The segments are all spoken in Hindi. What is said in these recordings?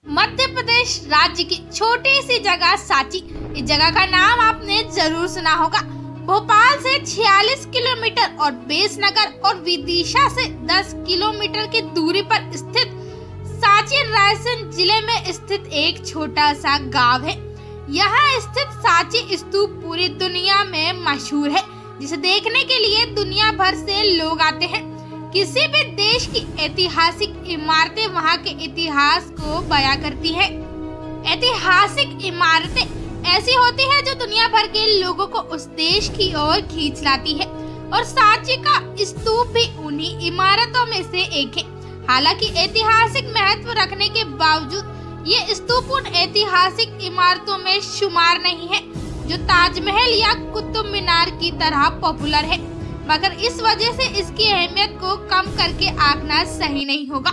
मध्य प्रदेश राज्य की छोटी सी जगह सांची। इस जगह का नाम आपने जरूर सुना होगा। भोपाल से 46 किलोमीटर और बेसनगर और विदिशा से 10 किलोमीटर की दूरी पर स्थित सांची रायसेन जिले में स्थित एक छोटा सा गांव है। यहाँ स्थित सांची स्तूप पूरी दुनिया में मशहूर है, जिसे देखने के लिए दुनिया भर से लोग आते हैं। किसी भी देश की ऐतिहासिक इमारतें वहाँ के इतिहास को बयां करती है। ऐतिहासिक इमारतें ऐसी होती है जो दुनिया भर के लोगों को उस देश की ओर खींच लाती है, और सांची का स्तूप भी उन्हीं इमारतों में से एक है। हालांकि ऐतिहासिक महत्व रखने के बावजूद ये स्तूप उन ऐतिहासिक इमारतों में शुमार नहीं है जो ताजमहल या कुतुब मीनार की तरह पॉपुलर है, मगर इस वजह से इसकी अहमियत को कम करके आंकना सही नहीं होगा,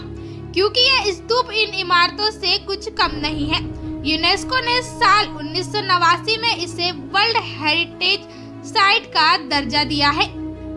क्योंकि यह स्तूप इन इमारतों से कुछ कम नहीं है। यूनेस्को ने साल 1989 में इसे वर्ल्ड हेरिटेज साइट का दर्जा दिया है।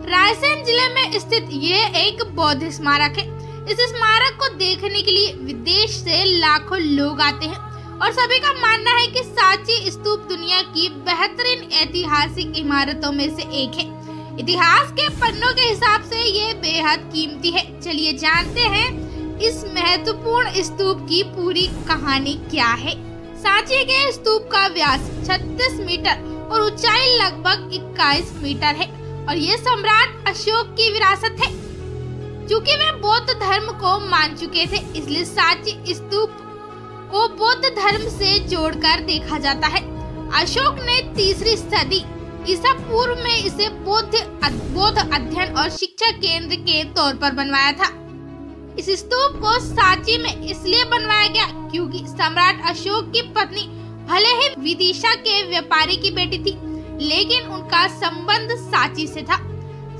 रायसेन जिले में स्थित ये एक बौद्ध स्मारक है। इस स्मारक को देखने के लिए विदेश से लाखों लोग आते हैं, और सभी का मानना है कि सांची स्तूप दुनिया की बेहतरीन ऐतिहासिक इमारतों में से एक है। इतिहास के पन्नों के हिसाब से ये बेहद कीमती है। चलिए जानते हैं इस महत्वपूर्ण स्तूप की पूरी कहानी क्या है। सांची के स्तूप का व्यास 36 मीटर और ऊंचाई लगभग 21 मीटर है, और ये सम्राट अशोक की विरासत है। चूँकि वे बौद्ध धर्म को मान चुके थे, इसलिए सांची स्तूप को बौद्ध धर्म से जोड़कर देखा जाता है। अशोक ने 3री सदी ईसा पूर्व में इसे बौद्ध अध्ययन और शिक्षा केंद्र के तौर पर बनवाया था। इस स्तूप को सांची में इसलिए बनवाया गया क्योंकि सम्राट अशोक की पत्नी भले ही विदिशा के व्यापारी की बेटी थी, लेकिन उनका संबंध सांची से था।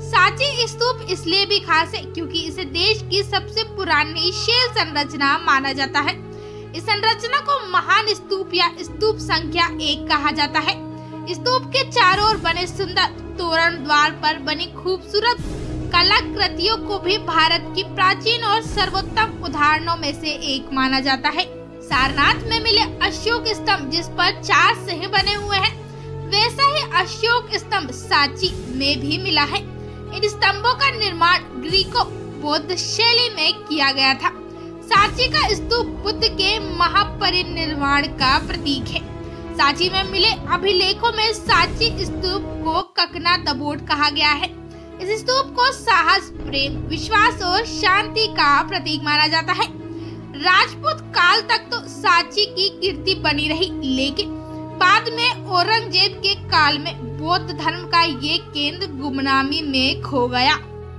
सांची स्तूप इसलिए भी खास है क्योंकि इसे देश की सबसे पुरानी शिल संरचना माना जाता है। इस संरचना को महान स्तूप या स्तूप संख्या 1 कहा जाता है। स्तूप के चारों ओर बने सुंदर तोरण द्वार पर बनी खूबसूरत कलाकृतियों को भी भारत की प्राचीन और सर्वोत्तम उदाहरणों में से एक माना जाता है। सारनाथ में मिले अशोक स्तंभ, जिस पर 4 सिंह बने हुए हैं, वैसा ही अशोक स्तंभ सांची में भी मिला है। इन स्तंभों का निर्माण ग्रीको बौद्ध शैली में किया गया था। सांची का स्तूप बुद्ध के महापरिनिर्वाण का प्रतीक है। सांची में मिले अभिलेखों में सांची स्तूप को ककना दबोट कहा गया है। इस स्तूप को साहस, प्रेम, विश्वास और शांति का प्रतीक माना जाता है। राजपूत काल तक तो सांची की कीर्ति बनी रही, लेकिन बाद में औरंगजेब के काल में बौद्ध धर्म का ये केंद्र गुमनामी में खो गया।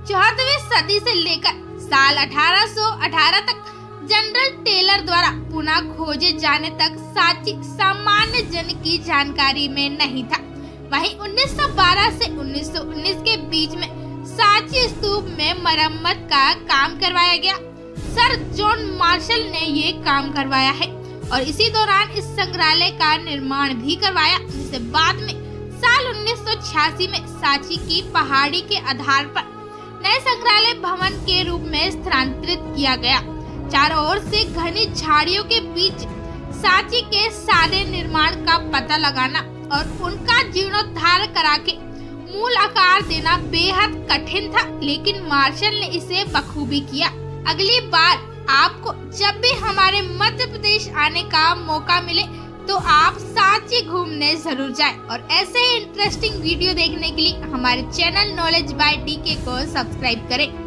14वीं सदी से लेकर साल 1818 तक जनरल टेलर द्वारा पुनः खोजे जाने तक सांची सामान्य जन की जानकारी में नहीं था। वहीं 1912 से 1919 के बीच में सांची स्तूप में मरम्मत का काम करवाया गया। सर जॉन मार्शल ने ये काम करवाया है, और इसी दौरान इस संग्रहालय का निर्माण भी करवाया, जिसे बाद में साल 1986 में सांची की पहाड़ी के आधार पर नए संग्रहालय भवन के रूप में स्थानांतरित किया गया। चारों ओर से घनी झाड़ियों के बीच सांची के सारे निर्माण का पता लगाना और उनका जीर्णोद्धार करा के मूल आकार देना बेहद कठिन था, लेकिन मार्शल ने इसे बखूबी किया। अगली बार आपको जब भी हमारे मध्य प्रदेश आने का मौका मिले तो आप सांची घूमने जरूर जाएं, और ऐसे ही इंटरेस्टिंग वीडियो देखने के लिए हमारे चैनल नॉलेज बाय डीके को सब्सक्राइब करें।